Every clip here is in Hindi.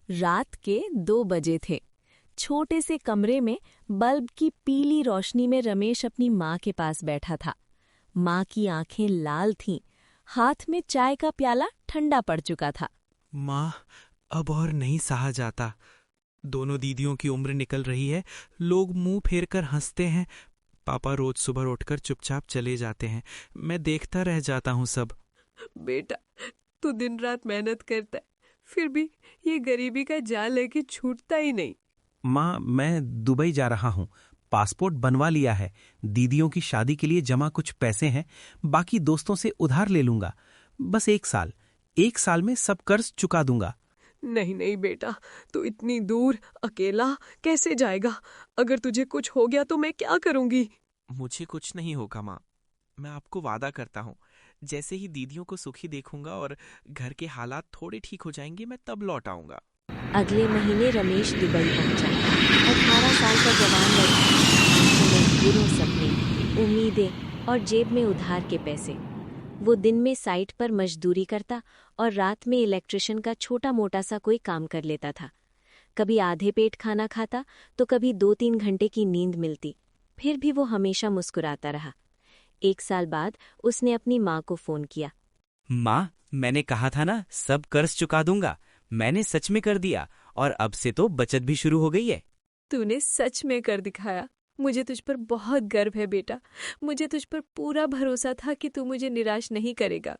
रात के 2 बजे थे। छोटे से कमरे में बल्ब की पीली रोशनी में रमेश अपनी माँ के पास बैठा था। माँ की आंखें लाल थीं, हाथ में चाय का प्याला ठंडा पड़ चुका था। माँ, अब और नहीं सहा जाता। दोनों दीदियों की उम्र निकल रही है, लोग मुंह फेर कर हंसते हैं। पापा रोज सुबह उठकर चुपचाप चले जाते हैं, मैं देखता रह जाता हूँ सब। बेटा, तू दिन रात मेहनत करता है, फिर भी ये गरीबी का जाल है कि छूटता ही नहीं। माँ, मैं दुबई जा रहा हूँ। पासपोर्ट बनवा लिया है। दीदियों की शादी के लिए जमा कुछ पैसे हैं, बाकी दोस्तों से उधार ले लूंगा। बस 1 साल में सब कर्ज चुका दूंगा। नहीं नहीं बेटा, तू इतनी दूर अकेला कैसे जाएगा? अगर तुझे कुछ हो गया तो मैं क्या करूंगी? मुझे कुछ नहीं होगा माँ, मैं आपको वादा करता हूँ। जैसे ही दीदियों को सुखी देखूंगा और घर के हालात थोड़े ठीक हो जाएंगे, मैं तब लौट आऊंगा। अगले महीने रमेश दुबई पहुंचा। 18 साल का जवान लड़का, मजबूरों सपने, उम्मीदें और जेब में उधार के पैसे। वो दिन में साइट पर मजदूरी करता और रात में इलेक्ट्रिशियन का छोटा मोटा सा कोई काम कर लेता था। कभी आधे पेट खाना खाता तो कभी 2-3 घंटे की नींद मिलती। फिर भी वो हमेशा मुस्कुराता रहा। 1 साल बाद उसने अपनी माँ को फोन किया। माँ, मैंने कहा था ना सब कर्ज चुका दूंगा। मैंने सच में कर दिया और अब से तो बचत भी शुरू हो गई है। तूने सच में कर दिखाया। मुझे तुझ पर बहुत गर्व है बेटा। मुझे तुझ पर पूरा भरोसा था कि तू मुझे निराश नहीं करेगा।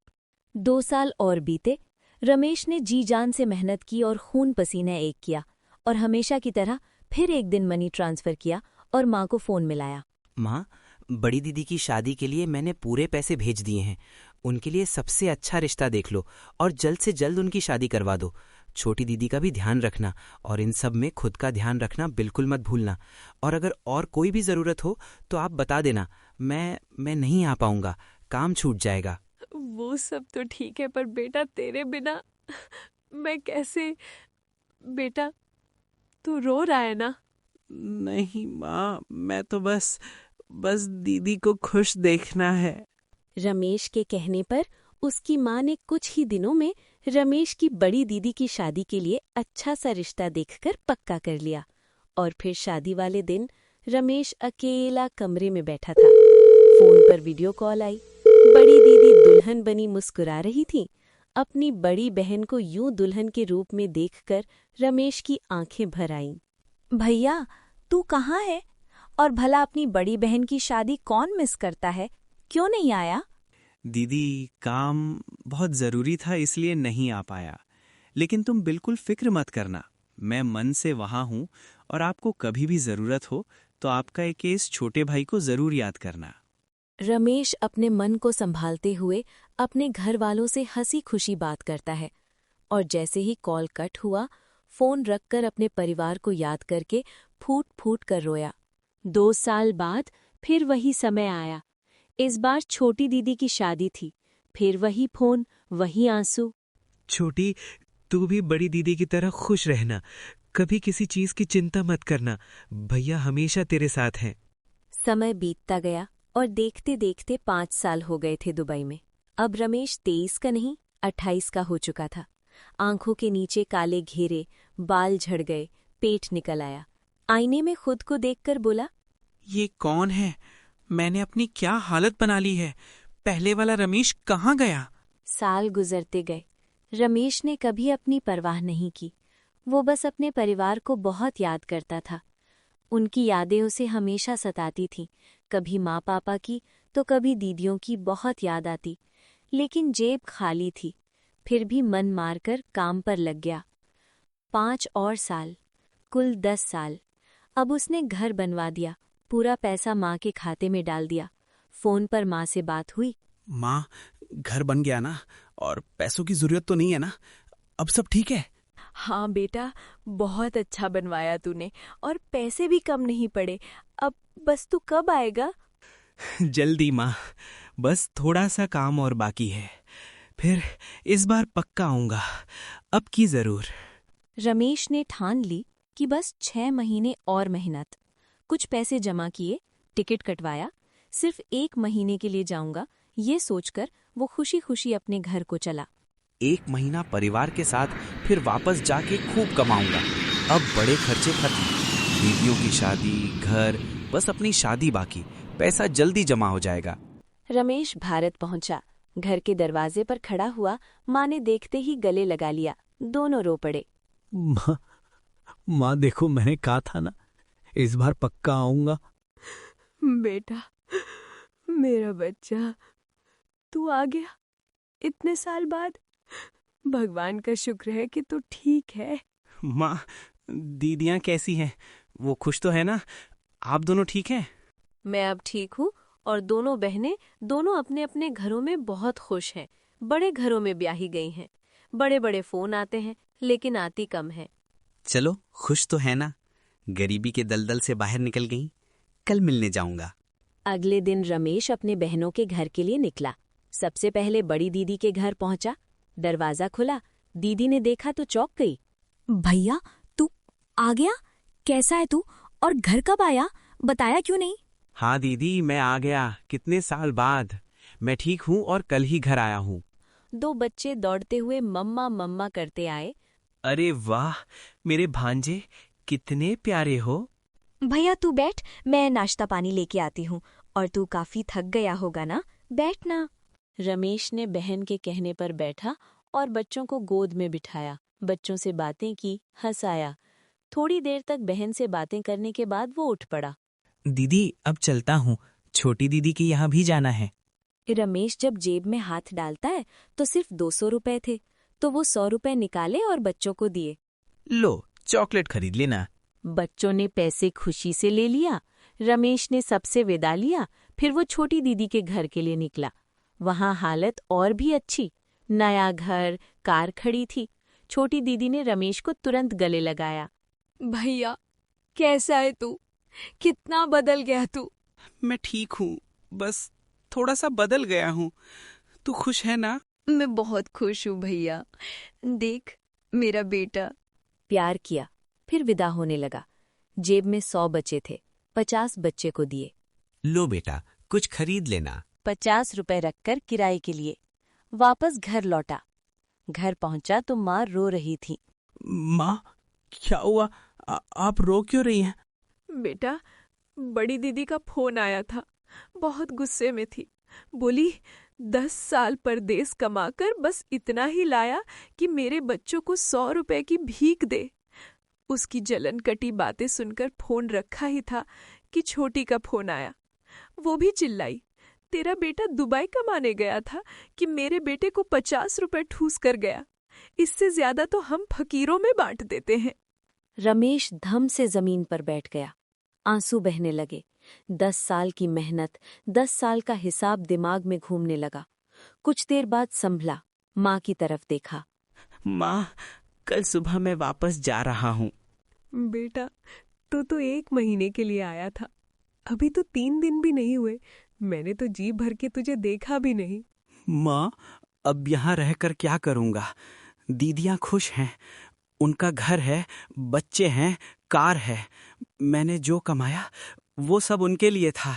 2 साल और बीते। रमेश ने जी जान से मेहनत की और खून पसीना एक किया, और हमेशा की तरह फिर एक दिन मनी ट्रांसफर किया और माँ को फोन मिलाया। माँ, बड़ी दीदी की शादी के लिए मैंने पूरे पैसे भेज दिए हैं। उनके लिए सबसे अच्छा रिश्ता देख लो और जल्द से जल्द उनकी शादी करवा दो। छोटी दीदी का भी ध्यान रखना और इन सब में खुद का ध्यान रखना बिल्कुल मत भूलना। और अगर और कोई भी ज़रूरत हो तो आप बता देना। मैं नहीं आ पाऊंगा, काम छूट जाएगा। वो सब तो ठीक है, पर बेटा तेरे बिना मैं कैसे? बेटा, तू रो रहा है ना? नहीं माँ, मैं तो बस दीदी को खुश देखना है। रमेश के कहने पर उसकी माँ ने कुछ ही दिनों में रमेश की बड़ी दीदी की शादी के लिए अच्छा सा रिश्ता देखकर पक्का कर लिया। और फिर शादी वाले दिन रमेश अकेला कमरे में बैठा था। फोन पर वीडियो कॉल आई। बड़ी दीदी दुल्हन बनी मुस्कुरा रही थी। अपनी बड़ी बहन को यूं दुल्हन के रूप में देखकर रमेश की आंखें भर आईं। भैया, तू कहाँ है? और भला अपनी बड़ी बहन की शादी कौन मिस करता है? क्यों नहीं आया? दीदी, काम बहुत ज़रूरी था इसलिए नहीं आ पाया। लेकिन तुम बिल्कुल फिक्र मत करना, मैं मन से वहाँ हूँ और आपको कभी भी ज़रूरत हो तो आपका एक केस छोटे भाई को ज़रूर याद करना। रमेश अपने मन को संभालते हुए अपने घर वालों से हंसी खुशी बात करता है, और जैसे ही कॉल कट हुआ, फोन रखकर अपने परिवार को याद करके फूट फूट कर रोया। 2 साल बाद फिर वही समय आया। इस बार छोटी दीदी की शादी थी। फिर वही फोन, वही आंसू। छोटी, तू भी बड़ी दीदी की तरह खुश रहना, कभी किसी चीज़ की चिंता मत करना, भैया हमेशा तेरे साथ हैं। समय बीतता गया और देखते देखते 5 साल हो गए थे दुबई में। अब रमेश 23 का नहीं, 28 का हो चुका था। आंखों के नीचे काले घेरे, बाल झड़ गए, पेट निकल आया। आईने में खुद को देखकर बोला, ये कौन है? मैंने अपनी क्या हालत बना ली है? पहले वाला रमेश कहाँ गया? साल गुजरते गए। रमेश ने कभी अपनी परवाह नहीं की। वो बस अपने परिवार को बहुत याद करता था। उनकी यादें उसे हमेशा सताती थीं। कभी माँ पापा की तो कभी दीदियों की बहुत याद आती। लेकिन जेब खाली थी। फिर भी मन मारकर काम पर लग गया। 5 और साल, कुल 10 साल। अब उसने घर बनवा दिया, पूरा पैसा माँ के खाते में डाल दिया। फोन पर माँ से बात हुई। माँ, घर बन गया ना? और पैसों की जरूरत तो नहीं है ना? अब सब ठीक है? हाँ बेटा, बहुत अच्छा बनवाया तूने, और पैसे भी कम नहीं पड़े। अब बस तू कब आएगा? जल्दी माँ, बस थोड़ा सा काम और बाकी है, फिर इस बार पक्का आऊंगा, अब की जरूर। रमेश ने ठान ली कि बस 6 महीने और मेहनत। कुछ पैसे जमा किए, टिकट कटवाया। सिर्फ 1 महीने के लिए जाऊंगा, ये सोचकर वो खुशी खुशी अपने घर को चला। 1 महीना परिवार के साथ फिर वापस जाके खूब कमाऊंगा। अब बड़े खर्चे खत्म, दीदियों की शादी, घर, बस अपनी शादी बाकी, पैसा जल्दी जमा हो जाएगा। रमेश भारत पहुंचा। घर के दरवाजे पर खड़ा हुआ, माँ ने देखते ही गले लगा लिया। दोनों रो पड़े। माँ देखो, मैंने कहा था ना, इस बार पक्का आऊंगा। बेटा, मेरा बच्चा, तू आ गया इतने साल बाद। भगवान का शुक्र है कि तू ठीक है। माँ, दीदियाँ कैसी हैं? वो खुश तो है ना? आप दोनों ठीक हैं? मैं अब ठीक हूँ और दोनों बहनें दोनों अपने अपने घरों में बहुत खुश हैं। बड़े घरों में ब्याही गई हैं। बड़े बड़े फोन आते हैं, लेकिन आती कम है। चलो, खुश तो है ना? गरीबी के दलदल से बाहर निकल गई। कल मिलने जाऊंगा। अगले दिन रमेश अपने बहनों के घर के लिए निकला। सबसे पहले बड़ी दीदी के घर पहुंचा। दरवाजा खुला, दीदी ने देखा तो चौंक गई। भैया, तू आ गया? कैसा है तू? और घर कब आया? बताया क्यों नहीं? हाँ दीदी, मैं आ गया, कितने साल बाद। मैं ठीक हूँ और कल ही घर आया हूँ। 2 बच्चे दौड़ते हुए मम्मा मम्मा करते आए। अरे वाह, मेरे भांजे, कितने प्यारे हो। भैया तू बैठ, मैं नाश्ता पानी लेके आती हूँ। और तू काफी थक गया होगा ना, बैठ ना। रमेश ने बहन के कहने पर बैठा और बच्चों को गोद में बिठाया। बच्चों से बातें की, हंसाया। थोड़ी देर तक बहन से बातें करने के बाद वो उठ पड़ा। दीदी, अब चलता हूँ, छोटी दीदी के यहाँ भी जाना है। रमेश जब जेब में हाथ डालता है तो सिर्फ 200 रुपए थे, तो वो 100 रुपए निकाले और बच्चों को दिए। लो, चॉकलेट खरीद लेना। बच्चों ने पैसे खुशी से ले लिया। रमेश ने सबसे विदा लिया। फिर वो छोटी दीदी के घर के लिए निकला। वहां हालत और भी अच्छी, नया घर, कार खड़ी थी। छोटी दीदी ने रमेश को तुरंत गले लगाया। भैया, कैसा है तू? कितना बदल गया तू। मैं ठीक हूँ, बस थोड़ा सा बदल गया हूँ। तू खुश है ना? मैं बहुत खुश हूँ भैया। देख, मेरा बेटा। प्यार किया, फिर विदा होने लगा। जेब में 100 बचे थे, 50 बच्चे को दिए। लो बेटा, कुछ खरीद लेना। 50 रुपए रखकर किराए के लिए वापस घर लौटा। घर पहुंचा तो माँ रो रही थी। माँ, क्या हुआ? आप रो क्यों रही हैं? बेटा, बड़ी दीदी का फोन आया था। बहुत गुस्से में थी। बोली 10 साल परदेस कमाकर बस इतना ही लाया कि मेरे बच्चों को 100 रुपए की भीख दे। उसकी जलन कटी बातें सुनकर फोन रखा ही था कि छोटी का फोन आया। वो भी चिल्लाई, तेरा बेटा दुबई कमाने गया था कि मेरे बेटे को 50 रुपए ठूस कर गया। इससे ज्यादा तो हम फकीरों में बांट देते हैं। रमेश धम से जमीन पर बैठ गया। आंसू बहने लगे। 10 साल की मेहनत, 10 साल का हिसाब दिमाग में घूमने लगा। कुछ देर बाद संभला, माँ की तरफ देखा। माँ, कल सुबह मैं वापस जा रहा हूँ। बेटा, तू तो 1 महीने के लिए आया था। अभी तो 3 दिन भी नहीं हुए। मैंने तो जी भर के तुझे देखा भी नहीं। माँ, अब यहाँ रहकर क्या करूँगा? दीदियाँ खुश हैं, उनका घर है, बच्चे हैं, कार है। मैंने जो कमाया वो सब उनके लिए था,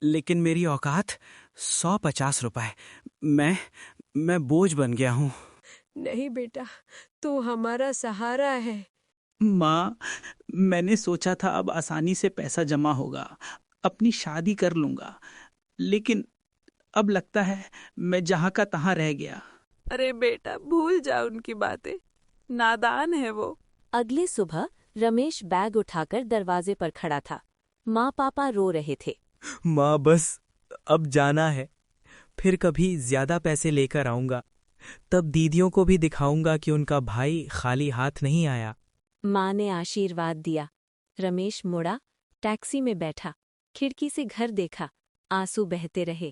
लेकिन मेरी औकात 150 रुपए। मैं बोझ बन गया हूँ। नहीं बेटा, तू हमारा सहारा है। माँ, मैंने सोचा था अब आसानी से पैसा जमा होगा, अपनी शादी कर लूंगा, लेकिन अब लगता है मैं जहाँ का तहाँ रह गया। अरे बेटा, भूल जा उनकी बातें। नादान है वो। अगली सुबह रमेश बैग उठाकर दरवाजे पर खड़ा था। माँ पापा रो रहे थे। माँ, बस अब जाना है, फिर कभी ज्यादा पैसे लेकर आऊंगा। तब दीदियों को भी दिखाऊंगा कि उनका भाई खाली हाथ नहीं आया। माँ ने आशीर्वाद दिया। रमेश मुड़ा, टैक्सी में बैठा, खिड़की से घर देखा। आंसू बहते रहे।